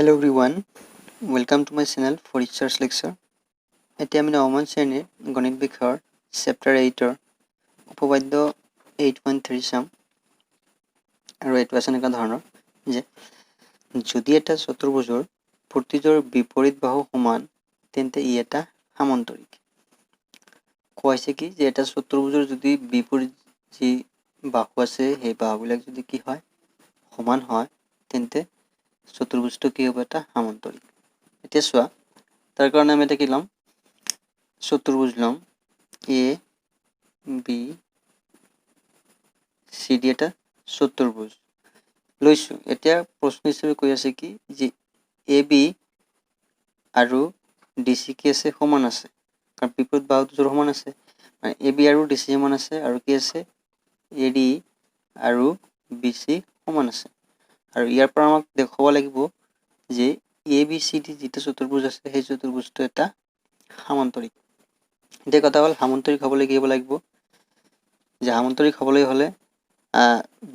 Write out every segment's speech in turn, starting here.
Hello everyone, welcome to my channel for research lecture. এতিয়া আমি নৱম শ্ৰেণীৰ গণিত বিষয়ৰ চেপ্টাৰ 8ৰ উপপাদ্য 8.3 চাম আৰু এইটো আছে এনেকুৱা ধৰণৰ যে যদি এটা চতুৰ্ভুজৰ প্ৰতিটোৰ বিপৰীত বাহু সমান তেন্তে ই এটা সামান্তৰিক। কোৱা হৈছে কি যে এটা চতুৰ্ভুজৰ যদি বিপৰীত যি বাহু আছে সেই বাহুবিলাক যদি কি হয় সমান হয় তেন্তে চতুৰ্ভুজটো কি হ'ব এটা সামান্তৰিক। এতিয়া চোৱা তাৰ কাৰণে আমি এটা কি ল'ম চতুৰ্ভুজ ল'ম এ বি চি ডি এটা চতুৰ্ভুজ লৈছোঁ। এতিয়া প্ৰশ্ন হিচাপে কৈ আছে কি যে এ বি আৰু ডি চি কি আছে সমান আছে, কাৰণ বিপৰীত বাহু দুযোৰ সমান আছে, এ বি আৰু ডি চি সমান আছে আৰু কি আছে এ ডি আৰু বি চি সমান আছে। আৰু ইয়াৰ পৰা আমাক দেখুৱাব লাগিব যে এ বি চি ডি যিটো চতুৰ্ভুজ আছে সেই চতুৰ্ভুজটো এটা সামান্তৰিক। এতিয়া কথা হ'ল সামান্তৰিক হ'বলৈ কি হ'ব লাগিব যে সামান্তৰিক হ'বলৈ হ'লে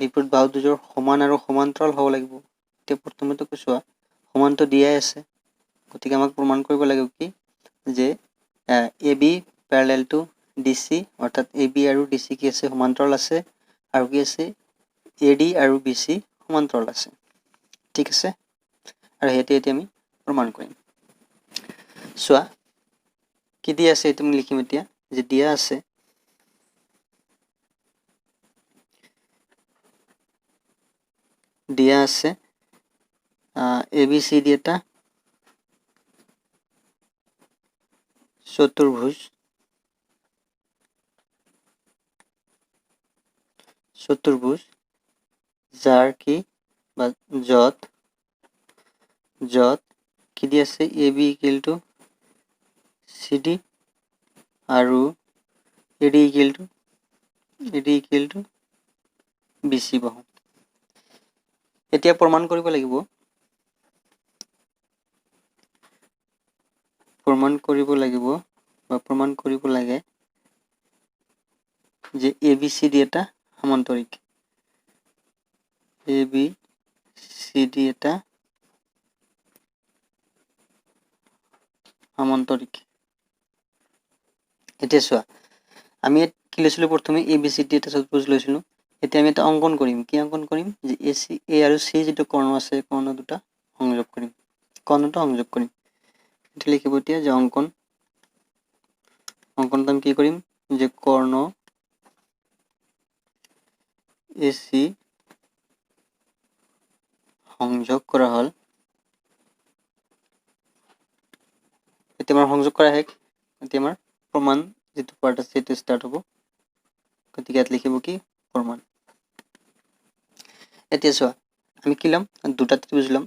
বিপৰীত বাহু দুযোৰ সমান আৰু সমান্তৰাল হ'ব লাগিব। এতিয়া প্ৰথমতে চোৱা সমানটো দিয়াই আছে, গতিকে আমাক প্ৰমাণ কৰিব লাগিব কি যে A B parallel to D C, অৰ্থাৎ এ বি আৰু ডি চি কি আছে সমান্তৰাল আছে আৰু কি আছে এ ডি আৰু বি চি সমান্তৰাল আছে। ঠিক আছে, আৰু সেইটো এতিয়া আমি প্ৰমাণ কৰিম। চোৱা কি দিয়া আছে এইটো আমি লিখিম এতিয়া যে দিয়া আছে এ বি চি ডি এটা চতুৰ্ভুজ যাৰ কি বা য'ত কি দি আছে A B equal to C D আৰু A D equal to B C বাহু। এতিয়া প্ৰমাণ কৰিব লাগিব বা প্ৰমাণ কৰিব লাগে যে এ বি চি ডি এটা সামান্তৰিক। এ বি চি ডি এটা সামান্তৰিক। এতিয়া চোৱা আমি ইয়াত কি লৈছিলোঁ প্ৰথমে এ বি চি ডি এটা চতুৰ্ভুজ লৈছিলোঁ। এতিয়া আমি এটা অংকন কৰিম, কি অংকন কৰিম যে এ আৰু চি যিটো কৰ্ণ আছে কৰ্ণ দুটা সংযোগ কৰিম, এতিয়া লিখিব এতিয়া যে অংকনটো আমি কি কৰিম যে কৰ্ণ এ চি সংযোগ কৰা হ'ল। এতিয়া আমাৰ সংযোগ কৰা শেষ, এতিয়া আমাৰ প্ৰমাণ যিটো পাৰ্ট আছে সেইটো ষ্টাৰ্ট হ'ব, গতিকে ইয়াত লিখিব কি প্ৰমাণ। এতিয়া চোৱা আমি কি ল'ম দুটা ত্ৰিভুজ ল'ম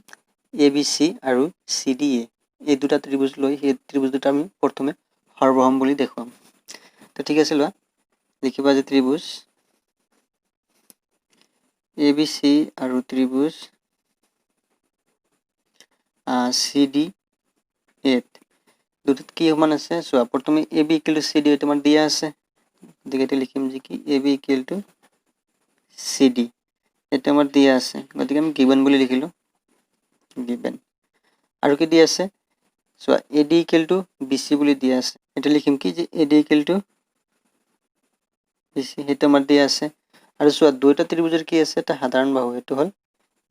এ বি চি আৰু চি ডি এ, এই দুটা ত্ৰিভুজ লৈ সেই ত্ৰিভুজ দুটা আমি প্ৰথমে সৰ্বসম বুলি দেখুৱাম। তো ঠিক আছে, লোৱা লিখিবা যে ত্ৰিভুজ এ বি চি আৰু ত্ৰিভুজ চি ডি এ দুটাত কি সমান আছে চোৱা প্ৰথমে A B equal to C D এইটো আমাৰ দিয়া আছে, গতিকে এইটো লিখিম যে কি A B equal to C D এইটো আমাৰ দিয়া আছে, গতিকে আমি গিভেন বুলি লিখিলোঁ গিভেন। আৰু কি দিয়া আছে চোৱা A D equal to B C বুলি দিয়া আছে, এইটো লিখিম কি যে A D equal to B C, সেইটো আমাৰ দিয়া আছে। আৰু চোৱা দুটা ত্ৰিভুজৰ কি আছে এটা সাধাৰণ বাহু, সেইটো হ'ল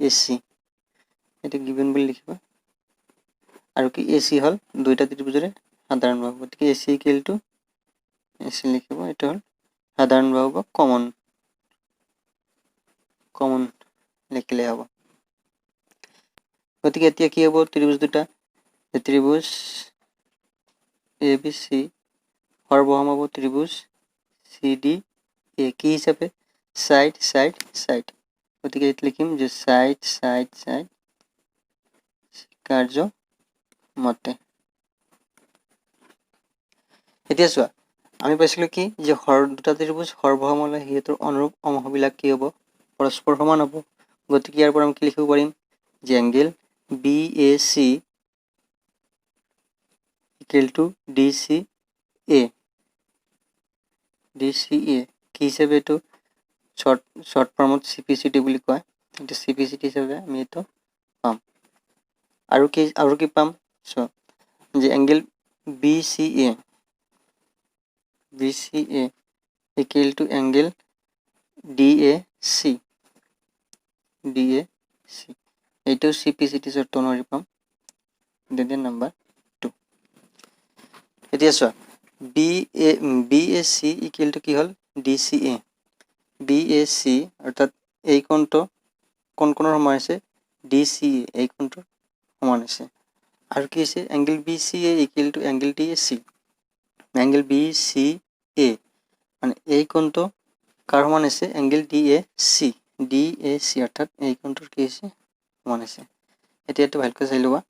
এ চি, এইটো গিভেন বুলি লিখিবা। আৰু কি এ চি হ'ল দুইটা ত্ৰিভুজৰে সাধাৰণ বাহু, গতিকে A C equal to A C লিখিব, এইটো হ'ল সাধাৰণ বাহু বা কমন লিখিলে হ'ব। গতিকে এতিয়া কি হ'ব ত্ৰিভুজ দুটা ত্ৰিভুজ এ বি চি সৰ্বসম হ'ব ত্ৰিভুজ চি ডি এ কি হিচাপে সাইড সাইড সাইড, গতিকে এইটো লিখিম যে সাইড সাইড সাইড কাৰ্য মতে। এতিয়া চোৱা আমি পাইছিলোঁ কি যে দুটা ত্ৰিভুজ সৰ্বসম হ'লে সিহঁতৰ অনুৰূপ অংশবিলাক কি হ'ব পৰস্পৰ সমান হ'ব, গতিকে ইয়াৰ পৰা আমি কি লিখিব পাৰিম যে angle B A C equal to D C A কি হিচাপে এইটো শ্বৰ্ট ফৰ্মত চি পি চি ডি বুলি কয়, এইটো চি পি চি ডি হিচাপে আমি এইটো পাম। আৰু কি পাম চোৱা যে angle BCA equal to angle DAC এইটো CPCT চৰ্ত অনুসৰি পাম ডিটেইল নাম্বাৰ 2 এতিয়া চোৱা BAC ইকুৱেল টু কি হ'ল DCA BAC অৰ্থাৎ এই কোণটো কোণৰ সমান আছে DCA এই কোণটোৰ সমান আছে আৰু কি আছে angle BCA equal to angle DAC angle BCA মানে এই কোণটো কাৰ সমান আছে এংগেল DAC অৰ্থাৎ এই কোণটোৰ কি আছে সমান আছে এতিয়া এইটো ভালকৈ চাই লোৱা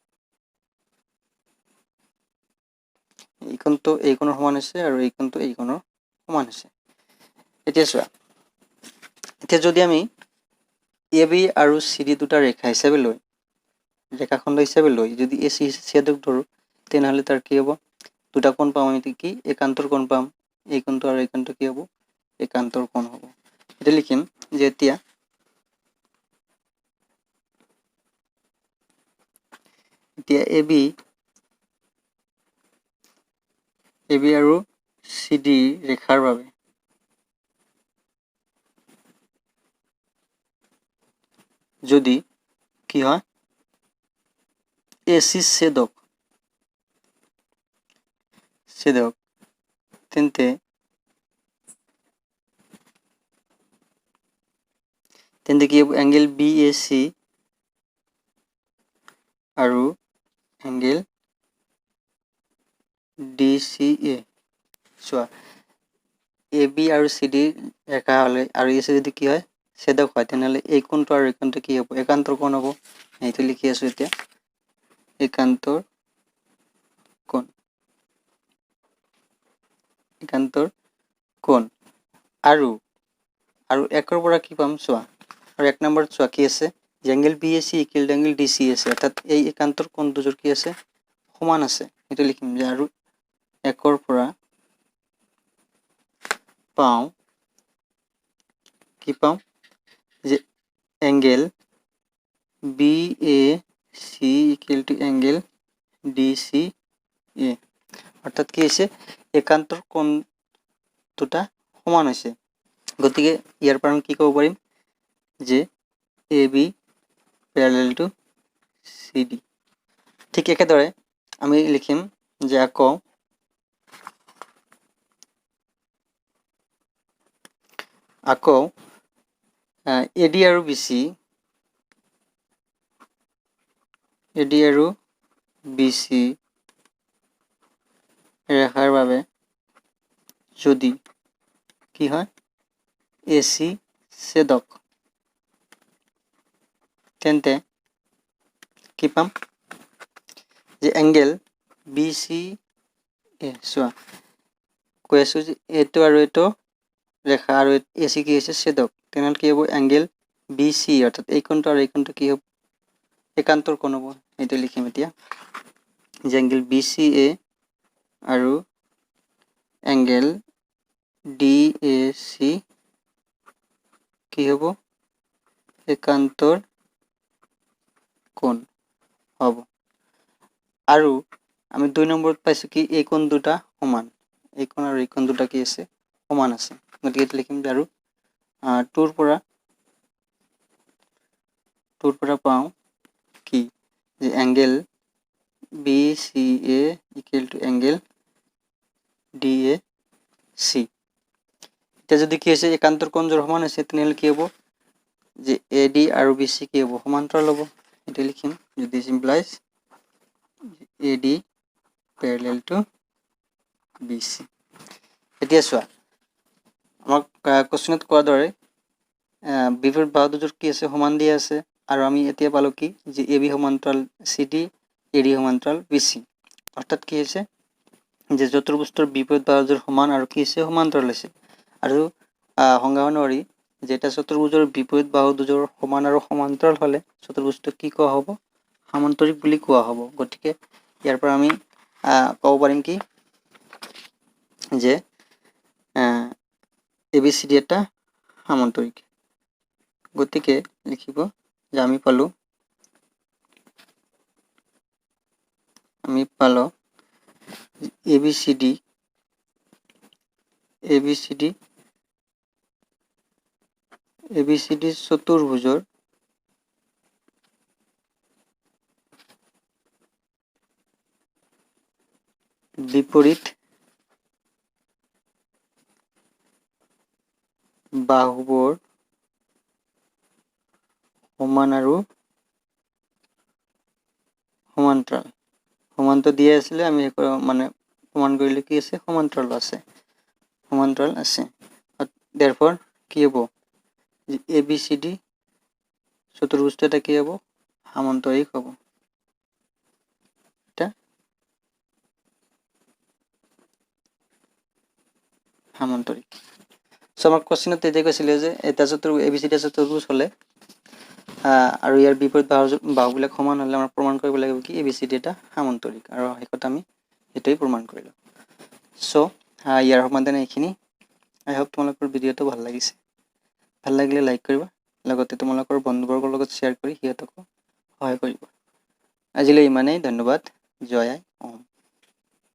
এই কোণটো এই কোণৰ সমান আছে আৰু এই কোণটো এই কোণৰ সমান আছে এতিয়া চোৱা এতিয়া যদি আমি AB আৰু CD দুটা ৰেখা হিচাপে লৈ ৰেখাখণ্ড হিচাপে লৈ যদি AC ছেদক ধৰো তেনেহলে তাৰ কি হ'ব দুটা কোণ পাম আমি কি একান্তৰ কোণ পাম এই কোণটো আৰু এই কোণটো কি হ'ব একান্তৰ কোণ হ'ব এটা লিখিম যে এতিয়া AB আৰু CD ৰেখাৰ বাবে যদি কি হয় AC ছেদক তেন্তে কি হ'ব এংগেল BAC আৰু এংগেল DCA চোৱা AB আৰু CD ৰেখা হলে আৰু AC যদি কি হয় ছেদক হয় তেনেহলে এই কোণটো আৰু এই কোণটো কি হ'ব একান্তৰ কোণ হ'ব এইটো লিখি আছো এতিয়া একান্তৰ কোণ আৰু একৰ পৰা কি পাম চোৱা আৰু এক নম্বৰত চোৱা কি আছে angle BAC equal to angle DC আছে অৰ্থাৎ এই একান্তৰ কোণ দুযোৰ কি আছে সমান আছে এইটো লিখিম যে আৰু একৰ পৰা পাওঁ কি পাম যে angle BAC equal to angle DCA অৰ্থাৎ কি হৈছে একান্তৰ কোণ দুটা সমান হৈছে গতিকে ইয়াৰ পৰা আমি কি ক'ব পাৰিম যে AB প্যাৰেলাল টু CD ঠিক একেদৰে আমি লিখিম যে আকৌ AD আৰু BC ৰেখাৰ বাবে যদি কি হয় AC ছেদক তেন্তে কি পাম যে এংগেল BCA চোৱা কৈ আছো যে এইটো আৰু এইটো ৰেখা আৰু AC কি হৈছে ছেদক তেনেহলে কি হ'ব এংগেল BC অৰ্থাৎ এই কোণটো আৰু এই কোণটো কি হ'ব একান্তৰ কোণ হ'ব এইটো লিখিম এতিয়া যে এংগেল BCA আৰু এংগেল DAC কি হ'ব একান্তৰ কোণ হ'ব আৰু আমি 2 নম্বৰত পাইছো কি এই কোণ দুটা সমান এই কোণ আৰু এই কোণ দুটা কি আছে সমান আছে গতিকে এটা লিখিম আৰু 2 পৰা পাওঁ কি যে angle BCA equal to angle DAC এটা যদি কি আছে একান্তৰ কোণ জোৰ সমান আছে তেনেহলে কি হ'ব যে AD আৰু BC কি হ'ব সমান্তৰাল হ'ব এটা লিখিম যে this implies AD parallel to BC এতিয়া চোৱা আমাক কোশ্চেনত কোৱাৰ দৰে বিপৰীত বাহু দুযোৰ কি আছে সমান দিয়া আছে আৰু আমি এতিয়া পালো কি যে AB সমান্তৰাল CD AD সমান্তৰাল BC অৰ্থাৎ কি হৈছে যে চতুৰ্ভুজৰ বিপৰীত বাহু দুযোৰ সমান আৰু কি আছে সমান্তৰাল আছে আৰু সংজ্ঞা অনুসৰি যেটা চতুৰ্ভুজৰ বিপৰীত বাহু দুযোৰ সমান আৰু সমান্তৰাল হলে চতুৰ্ভুজটো কি কোৱা হ'ব সামান্তৰিক বুলি কোৱা হ'ব গতিকে ইয়াৰ পৰা আমি ক'ব পাৰিম কি যে ABCD এটা সামান্তৰিক গতিকে লিখিব যে আমি পালো আমি পালো ABCD চতুৰ্ভুজৰ বিপৰীত বাহুবোৰ সমান আৰু সমান্তৰাল সমান্ত দিয়া আছিলে আমি মানে প্ৰমাণ কৰিলে কি আছে সমান্তৰাল আছে therefore কি হ'ব ABCD চতুর্ভুজটা এটা কি হ'ব সামান্তরিক হ'ব এটা সামান্তরিক সো আমার কোশ্চেনত তেতিয়া কৈছিলে যে এটা ABCD চতুর্ভুজ হলে আৰু ইয়াৰ বিপৰীত বাহুবিলাক সমান হলে আমাৰ প্ৰমাণ কৰিব লাগিব কি ABCD এটা সামান্তৰিক আৰু হেকত আমি এটাই প্ৰমাণ কৰিলো সো ইয়াৰ সমাধান এইখিনি আই হোপ তোমালোকৰ ভিডিওটো ভাল লাগিছে ভাল লাগিলে লাইক কৰিবা লগতে তোমালোকৰ বন্ধুবৰ্গৰ লগত শ্বেয়াৰ কৰি হিয়তকো সহায় কৰিবা আজিলৈ ইমানেই ধন্যবাদ জয় আই ওম